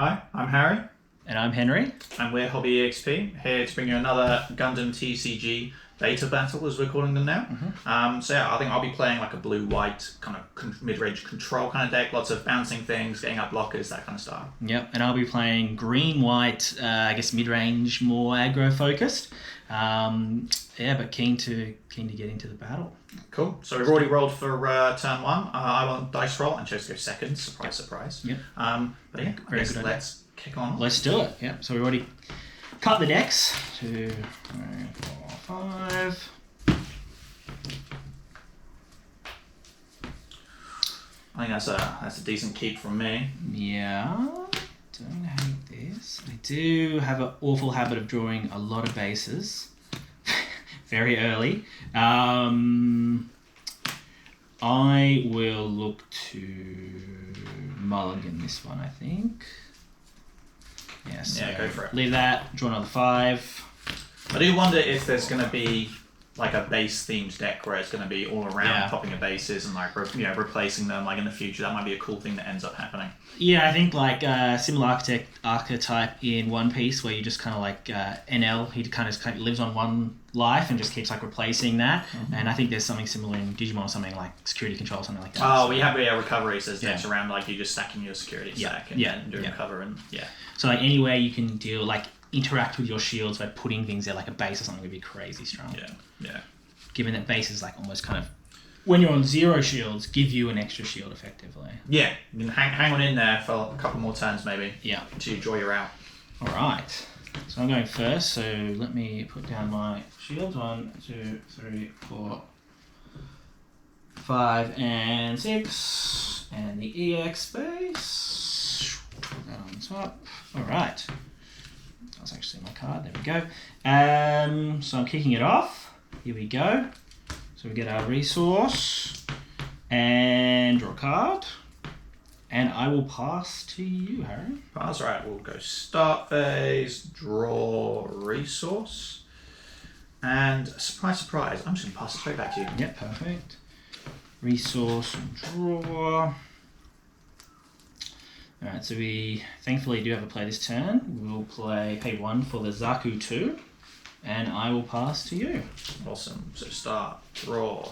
Hi, I'm Harry. And I'm Henry. And we're HobbyEXP, here to bring you another Gundam TCG beta battle, as we're calling them now. So yeah, I think I'll be playing like a blue-white kind of mid-range control kind of deck, lots of bouncing things, getting up blockers, that kind of style. Yep, and I'll be playing green-white, I guess mid-range, more aggro-focused. But keen to get into the battle. Cool. So we've already rolled for turn one. I won dice roll and chose to go second. Surprise, surprise. Yep. But yeah, I guess let's kick on. Let's do it. Yep. So we already cut the decks. 2, 3, 4, 5. I think that's a decent keep from me. Yeah. Don't hate this. I do have an awful habit of drawing a lot of bases very early. I will look to mulligan this one, I think. Yeah, so yeah, go for it. Leave that, draw another 5. I do wonder if there's going to be like a base themed deck where it's going to be all around popping of bases and like replacing them like in the future. That might be a cool thing that ends up happening. Yeah, I think like similar archetype in One Piece where you just kind of like NL, he kind of lives on one life and just keeps like replacing that. And I think there's something similar in Digimon or something like security control or something like that. Oh, we have recovery, so decks around like you just stacking your security stack and doing cover and So like anywhere you can deal like interact with your shields by putting things there like a base or something would be crazy strong. Yeah. Given that base is like almost kind of when you're on 0 shields, give you an extra shield effectively. Yeah, you can hang on in there for a couple more turns maybe. Yeah. To draw you out. All right. So I'm going first. So let me put down my shields. 1, 2, 3, 4, 5, and 6, and the EX space. Put that on top. All right. That's actually my card. There we go. So I'm kicking it off. Here we go. So we get our resource and draw a card. And I will pass to you, Harry. Pass, right. We'll go start phase, draw resource. And surprise, surprise, I'm just going to pass it straight back to you. Yep, perfect. Resource and draw. Alright, so we thankfully do have a play this turn. We'll pay 1 for the Zaku 2. And I will pass to you. Awesome. So start, draw,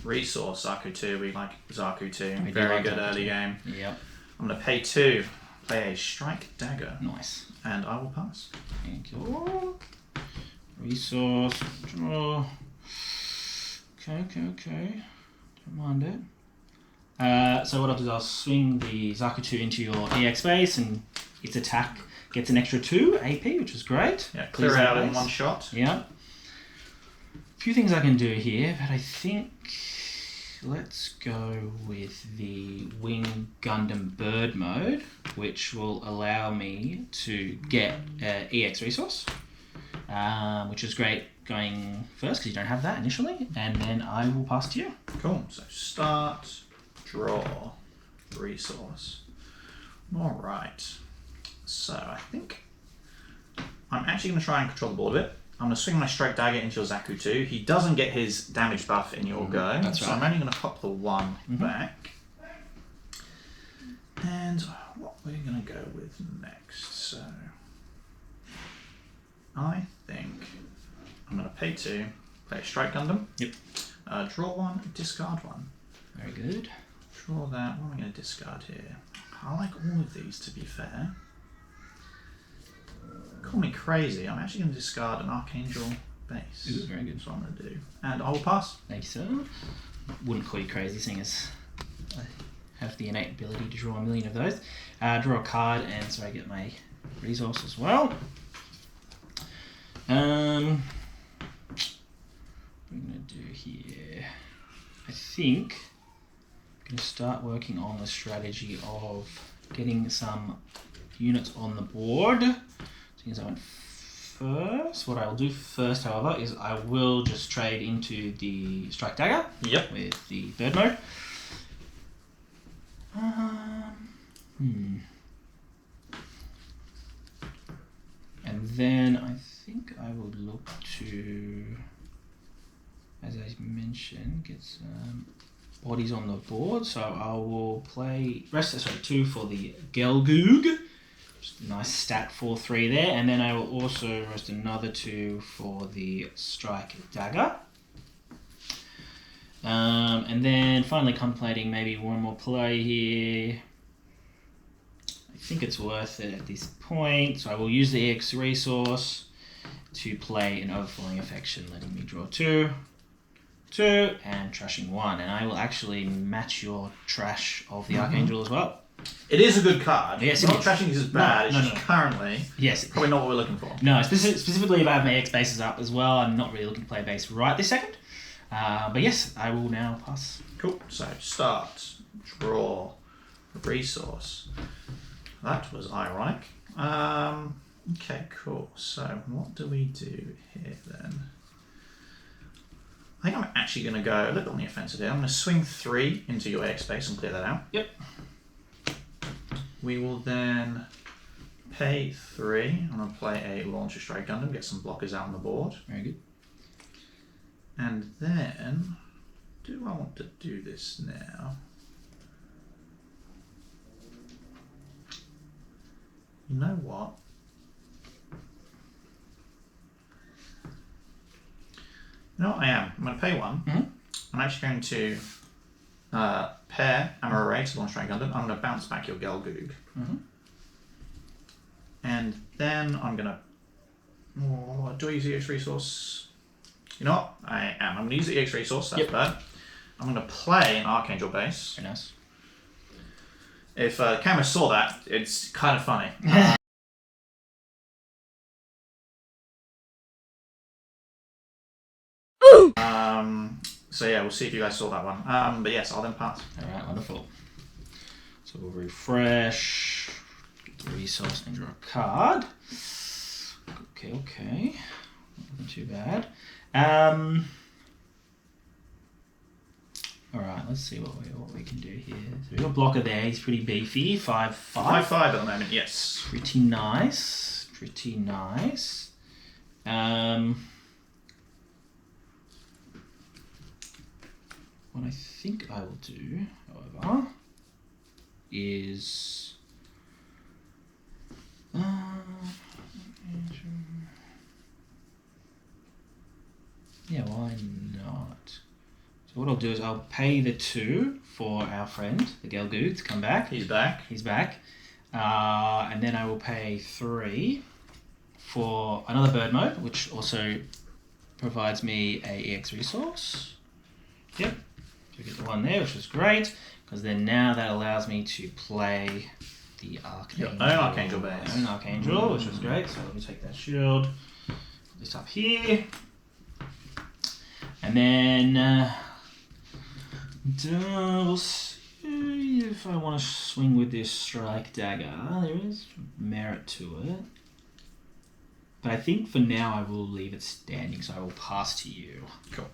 resource, Zaku 2. We like Zaku 2. We Very like good Zaku early 2. game. Yep. I'm going to pay 2, play a strike dagger. Nice. And I will pass. Thank you. Resource, draw. Okay. Don't mind it. So what I'll do is I'll swing the Zaku 2 into your EX space and its attack gets an extra 2 AP, which is great. Yeah, clear it out in one shot. Yeah. A few things I can do here, but I think let's go with the Wing Gundam Bird mode, which will allow me to get EX resource, which is great going first because you don't have that initially, and then I will pass to you. Cool. So start, draw, resource. All right. So I think I'm actually going to try and control the board a bit. I'm going to swing my strike dagger into your Zaku 2. He doesn't get his damage buff in your go. That's right. So I'm only going to pop the 1 back. And what we're going to go with next. So I think I'm going to pay 2, play a strike Gundam. Yep. Draw 1, discard 1. Very good. Draw that. What am I going to discard here? I like all of these, to be fair. Call me crazy. I'm actually going to discard an Archangel base. Ooh, very good. That's what I'm going to do. And I will pass. Thank you, sir. Wouldn't call you crazy, seeing as I have the innate ability to draw a million of those. Draw a card, and so I get my resource as well. What I'm going to do here, I think I'm going to start working on the strategy of getting some units on the board. Since I went first, what I will do first, however, is I will just trade into the strike dagger. Yep. With the bird mode. And then I think I would look to, as I mentioned, get some bodies on the board. So I will play 2 for the Gelgoog, Nice stat 4/3 there, and then I will also roast another 2 for the strike dagger. And then finally contemplating maybe one more play here. I think it's worth it at this point, so I will use the EX resource to play an Overflowing Affection, letting me draw 2, and trashing 1, and I will actually match your trash of the Archangel as well. It is a good card. Yes, not trashing is as bad. No, It's just currently probably not what we're looking for. No, specifically if I have my EX bases up as well, I'm not really looking to play a base right this second. But yes, I will now pass. Cool. So start, draw, resource. That was ironic. Okay, cool. So what do we do here then? I think I'm actually going to go a little on the offensive here. I'm going to swing 3 into your EX space and clear that out. Yep. We will then pay 3. I'm going to play a Launcher Strike Gundam, get some blockers out on the board. Very good. And then, do I want to do this now? You know what? You know what I am? I'm going to pay 1. Mm-hmm. I'm actually going to pair Amara Ray to Launch Strike Gundam. I'm going to bounce back your Gelgoog. Mm-hmm. And then I'm going to... Oh, do I use the EX resource? You know what? I am. I'm going to use the EX resource. That's bad. I'm going to play an Archangel base. Very nice. If camera saw that, it's kind of funny. So yeah, we'll see if you guys saw that one. But yes, I'll then pass. Alright, wonderful. So we'll refresh, get the resource and draw a card. Okay. Not too bad. Alright, let's see what we can do here. So we've got Blocker there, he's pretty beefy. 5/5. 5/5 at the moment, yes. Pretty nice. What I think I will do, however, is yeah, why not? So what I'll do is I'll pay the 2 for our friend, the Gelgoog, to come back. He's back. And then I will pay 3 for another bird mode, which also provides me a EX resource. Yep. So we get the 1 there, which is great, because then now that allows me to play the Archangel. Your own Archangel base. My own Archangel, which was great. So let me take that shield, put this up here, and then we'll see if I want to swing with this strike dagger. There is merit to it, but I think for now I will leave it standing. So I will pass to you. Cool.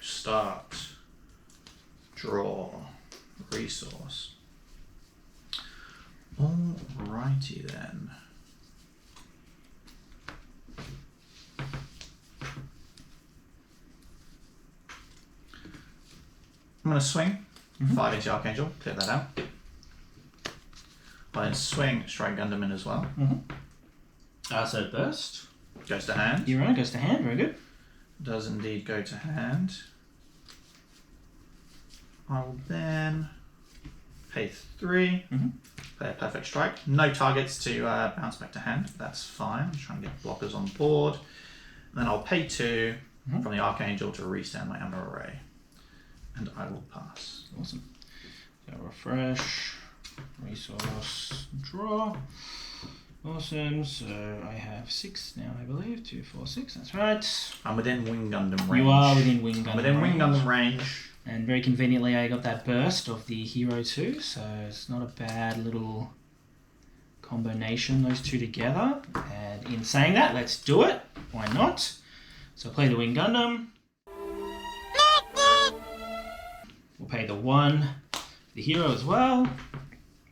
Start. Draw. Resource. Alrighty then. I'm going to swing 5 into Archangel, clear that out. I'll then swing Strike Gundam in as well. So burst. Goes to hand. You're right, goes to hand, very good. Does indeed go to hand. I will then pay 3, play a Perfect Strike. No targets to bounce back to hand, that's fine. I'm trying to get blockers on board. And then I'll pay 2 from the Archangel to restand my Amber Array. And I will pass. Awesome. So refresh, resource, draw. Awesome. So I have 6 now, I believe. 2, 4, 6. That's right. I'm within Wing Gundam range. You are within Wing Gundam. I'm within Wing Gundam range. And very conveniently, I got that burst of the Hero 2, so it's not a bad little combination, those two together. And in saying that, let's do it. Why not? So play the Wing Gundam. We'll pay the 1, the Hero as well.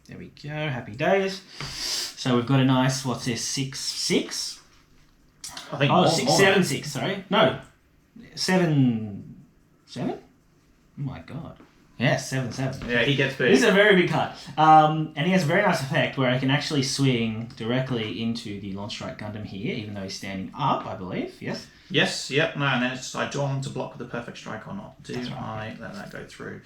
There we go, happy days. So we've got a nice, what's this, 6/6? I think 6/7/6, sorry. No, 7/7? Oh my god. Yes, 7/7. Yeah, he gets big. This is a very big card. And he has a very nice effect where I can actually swing directly into the Launch Strike Gundam here, even though he's standing up, I believe. Yes? Yes, yep, no, and then it's I draw him to block with the perfect strike or not. Do That's right. I let that go through?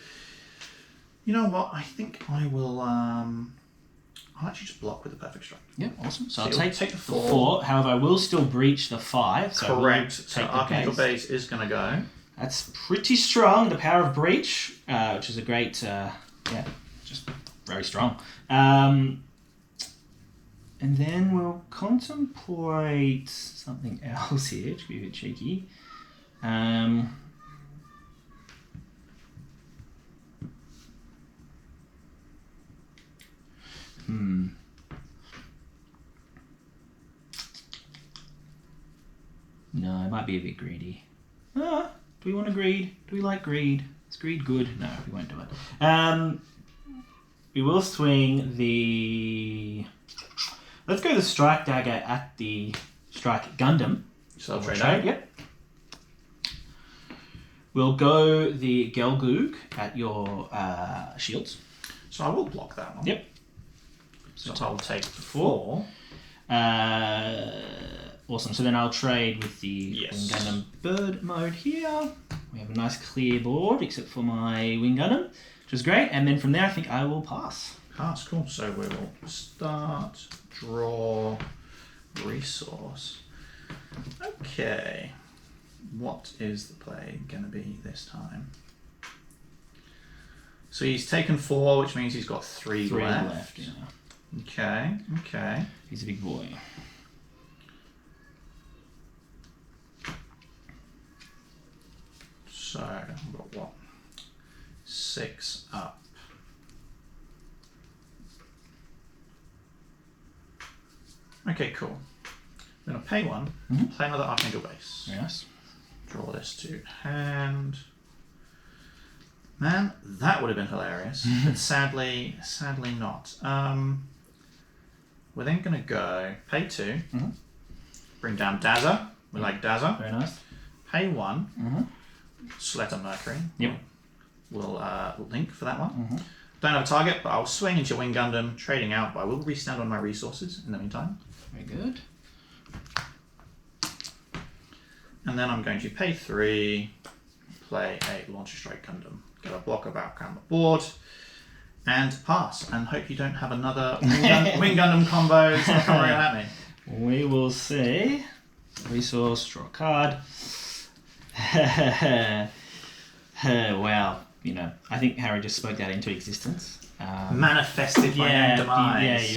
You know what? I think I will. I'll actually just block with the perfect strike. Yeah, awesome. So So I'll you'll take take the the 4. 4. However, I will still breach the 5. So I will Correct. So take the Archangel base. base is going to go. That's pretty strong. The power of breach, which is a great, just very strong. And then we'll contemplate something else here, to be a bit cheeky. No, it might be a bit greedy. Do we want to greed? Do we like greed? Is greed good? No, we won't do it. We will swing the... Let's go the Strike Dagger at the Strike Gundam. So I'll trade out. Yep. We'll go the Gelgoog at your shields. So I will block that one. Yep. So I'll take the 4. Awesome. So then I'll trade with the Yes. Wing Gundam bird mode here. We have a nice clear board, except for my Wing Gundam, which is great. And then from there, I think I will pass. Pass, cool. So we will start, draw, resource. Okay. What is the play going to be this time? So he's taken 4, which means he's got 3 left. Yeah. Okay, okay. He's a big boy. So, I've got what? 6 up. Okay, cool. I'm going to pay 1, play another Archangel base. Very nice. Draw this to hand. Man, that would have been hilarious, but sadly not. We're then going to go pay 2, bring down Dazza. We like Dazza. Very nice. Pay 1, select a Mercury. Yep. We'll link for that one. Don't have a target, but I'll swing into your Wing Gundam, trading out, but I will restand on my resources in the meantime. Very good. And then I'm going to pay 3, play a Launcher Strike Gundam, get a block about on the board, and pass. And hope you don't have another Wing Gundam combos that come right at me. We will see. Resource, draw a card. Wow, you know, I think Harry just spoke that into existence. Manifested my own demise.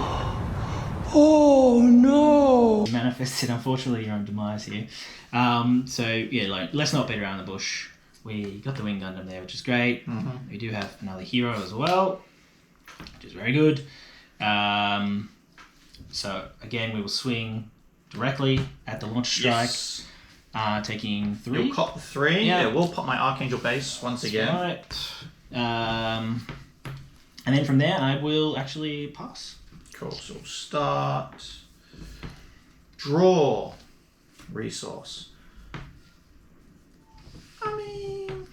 Oh no! Manifested, unfortunately, your own demise here. So yeah, like let's not beat around the bush. We got the Wing Gundam there, which is great. We do have another hero as well, which is very good. So again, we will swing directly at the launch strike, Yes. taking 3. You'll cop the 3. Yeah. Yeah, we'll pop my Archangel base once again. Right. And then from there, I will actually pass. Cool. So we'll start, draw, resource. I mean,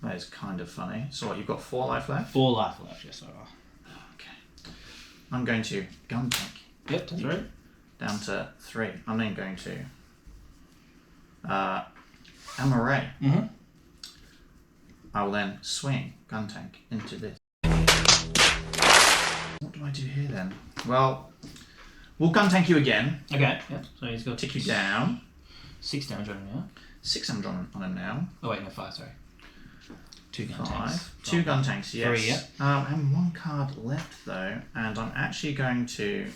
that is kind of funny. So what, you've got 4 life left? 4 life left, yes, I will. Okay. I'm going to gun tank. Yep, that's right. Down to 3. I'm then going to Amaray. I will then swing gun tank into this. What do I do here then? Well, we'll gun tank you again. Okay, yep. So he's got Tick you down. 6 damage on him now. 6 damage on him now. Oh wait, no, 5, sorry. 2 gun 5. tanks. 2 gun tanks, yes. 3, yeah. And 1 card left though, and I'm actually going to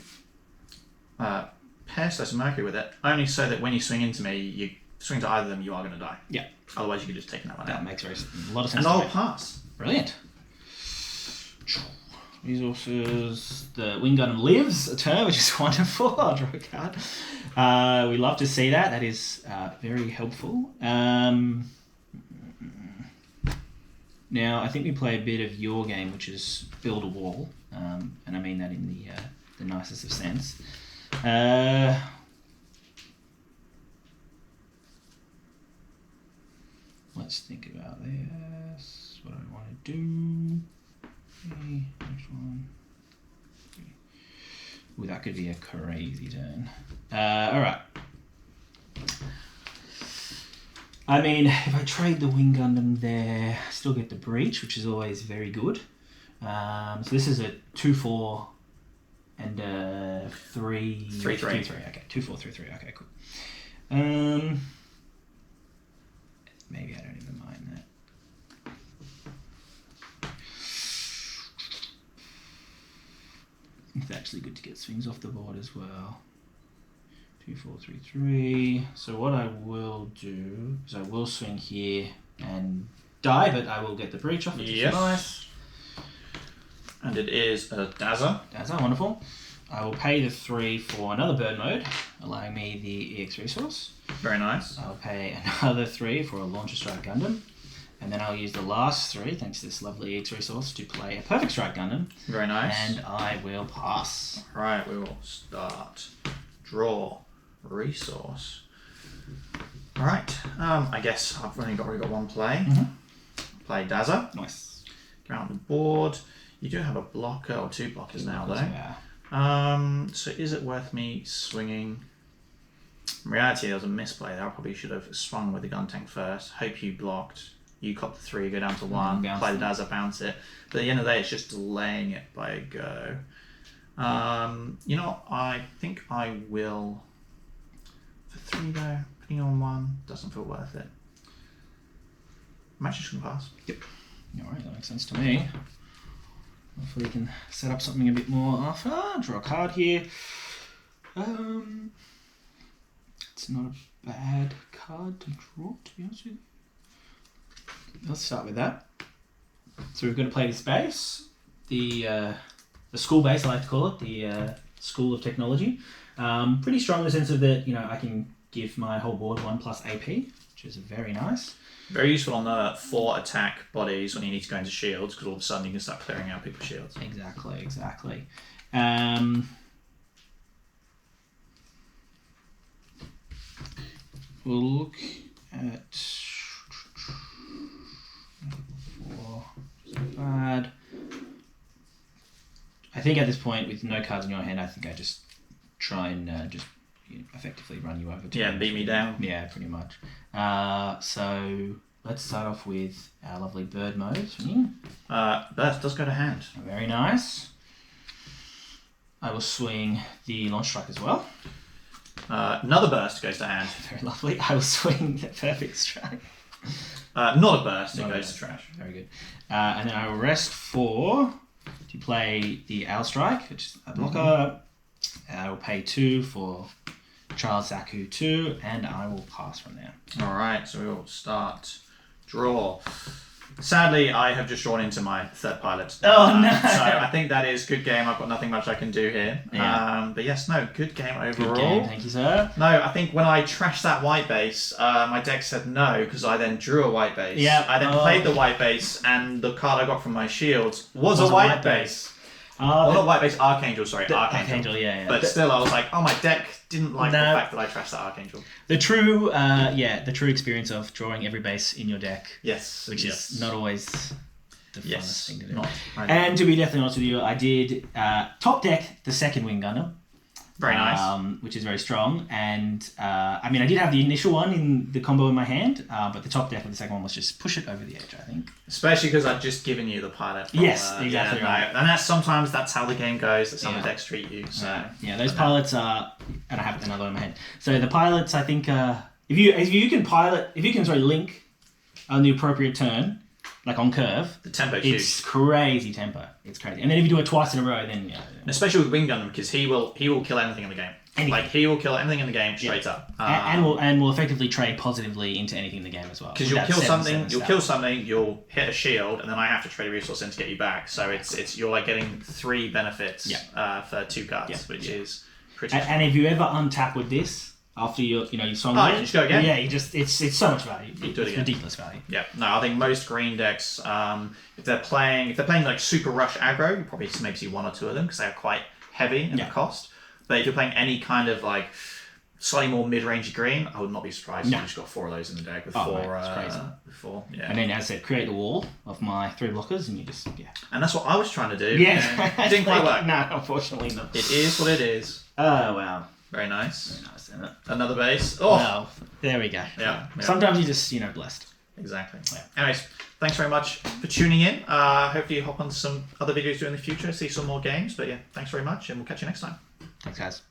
pair Slice of Mercury with it, only so that when you swing into me, you swing to either of them, you are going to die. Yeah. Otherwise, you could just take that one That out. makes a lot of sense. And to I'll me. pass. Brilliant. Resources. The Wing Gundam lives a turn, which is wonderful. I'll draw a card. We love to see that. That is very helpful. Now, I think we play a bit of your game, which is build a wall, and I mean that in the nicest of sense. let's think about this. What do I want to do? Okay, next one. Ooh, that could be a crazy turn. Alright. I mean, if I trade the Wing Gundam there, I still get the Breach, which is always very good. So this is a 2-4 and a 3-3. 3-3. Okay, 2-4, 3-3. Okay, cool. Maybe I don't even mind that. It's actually good to get swings off the board as well. 2-4, 3-3. So what I will do is I will swing here and die, but I will get the Breach off, which is nice. And it is a Daza. Daza, wonderful. I will pay the 3 for another bird mode, allowing me the EX resource. Very nice. I'll pay another 3 for a Launcher Strike Gundam. And then I'll use the last 3, thanks to this lovely EX resource, to play a Perfect Strike Gundam. Very nice. And I will pass. Right, we will start. Draw. Resource. Alright, I guess I've already got one play. Play Daza. Nice. Get out on the board. You do have a blocker, or 2 blockers now though. Yeah. So is it worth me swinging? In reality, there was a misplay there. I probably should have swung with the gun tank first. Hope you blocked. You cop the 3, go down to 1, play the Daza, bounce it. But at the end of the day, it's just delaying it by a go. You know, I think I will. For 3 though, putting on 1 doesn't feel worth it. I'm actually just going to pass. Yep. Alright, that makes sense to me. Hopefully we can set up something a bit more after. Draw a card here. It's not a bad card to draw, to be honest with you. Let's start with that. So we're going to play this base. The school base, I like to call it. The School of Technology. Pretty strong in the sense of that, you know, I can give my whole board 1+ AP, which is very nice. Very useful on the 4 attack bodies when you need to go into shields, because all of a sudden you can start clearing out people's shields. Exactly. We'll look at 4. Bad. I think at this point, with no cards in your hand, I think I just try and effectively run you over. Yeah, beat me down. Yeah, pretty much. So let's start off with our lovely bird mode. Burst does go to hand. Very nice. I will swing the Launch Strike as well. Another burst goes to hand. Very lovely. I will swing the Perfect Strike. Not a burst, it goes to trash. Very good. And then I will rest 4 to play the Owl Strike, which is a blocker. I will pay 2 for Charles Zaku 2, and I will pass from there. Alright, so we will start. Draw. Sadly, I have just drawn into my 3rd pilot. Oh, no! So I think that is good game. I've got nothing much I can do here. Yeah. But yes, no, good game overall. Good game, thank you, sir. No, I think when I trashed that white base, my deck said no, because I then drew a white base. Yeah. I then played the white base, and the card I got from my shields was a white base. Well, not white base, Archangel, sorry. Archangel, yeah. But still, I was like, oh, my deck didn't like the fact that I trashed that Archangel. The true experience of drawing every base in your deck. Yes. Which is not always the funnest thing to do. And to be definitely honest with you, I did top deck the 2nd Wing Gundam. Very nice. Which is very strong. And I mean, I did have the initial one in the combo in my hand, but the top deck of the 2nd one was just push it over the edge, I think. Especially because I'd just given you the pilot. From, yes, exactly right. And sometimes that's how the game goes, that some of the decks treat you. So yeah, those pilots are, and I have another one in my hand. So the pilots, I think, if you can link on the appropriate turn, like on curve, the tempo is it's huge. Crazy tempo. It's crazy. And then if you do it twice in a row, then yeah. Especially with Wing Gundam, because he will kill anything in the game. Anything. Like he will kill anything in the game straight up. And will effectively trade positively into anything in the game as well. Because you'll kill something, you'll hit a shield, and then I have to trade a resource in to get you back. So it's you're like getting 3 benefits for 2 cards, which is pretty. And if you ever untap with this. After you swung you just go again. Yeah, it's so much value. You do it it's again. Ridiculous value. Yeah, no, I think most green decks, if they're playing like super rush aggro, you probably maybe see 1 or 2 of them because they are quite heavy in the cost. But if you're playing any kind of like slightly more mid-range green, I would not be surprised if No. you just got 4 of those in the deck with Oh, 4. mate, it's crazy. With 4, yeah. And then, as I said, create the wall of my 3 blockers, and you just And that's what I was trying to do. Yeah, and it didn't quite work. No, unfortunately not. It is what it is. Oh wow, Very nice. very nice, isn't it? Another base. Oh, Well, there we go. yeah. Sometimes you're just blessed. Exactly. Yeah. Anyways, thanks very much for tuning in. Hopefully you hop on some other videos in the future, see some more games. But yeah, thanks very much, and we'll catch you next time. Thanks, guys.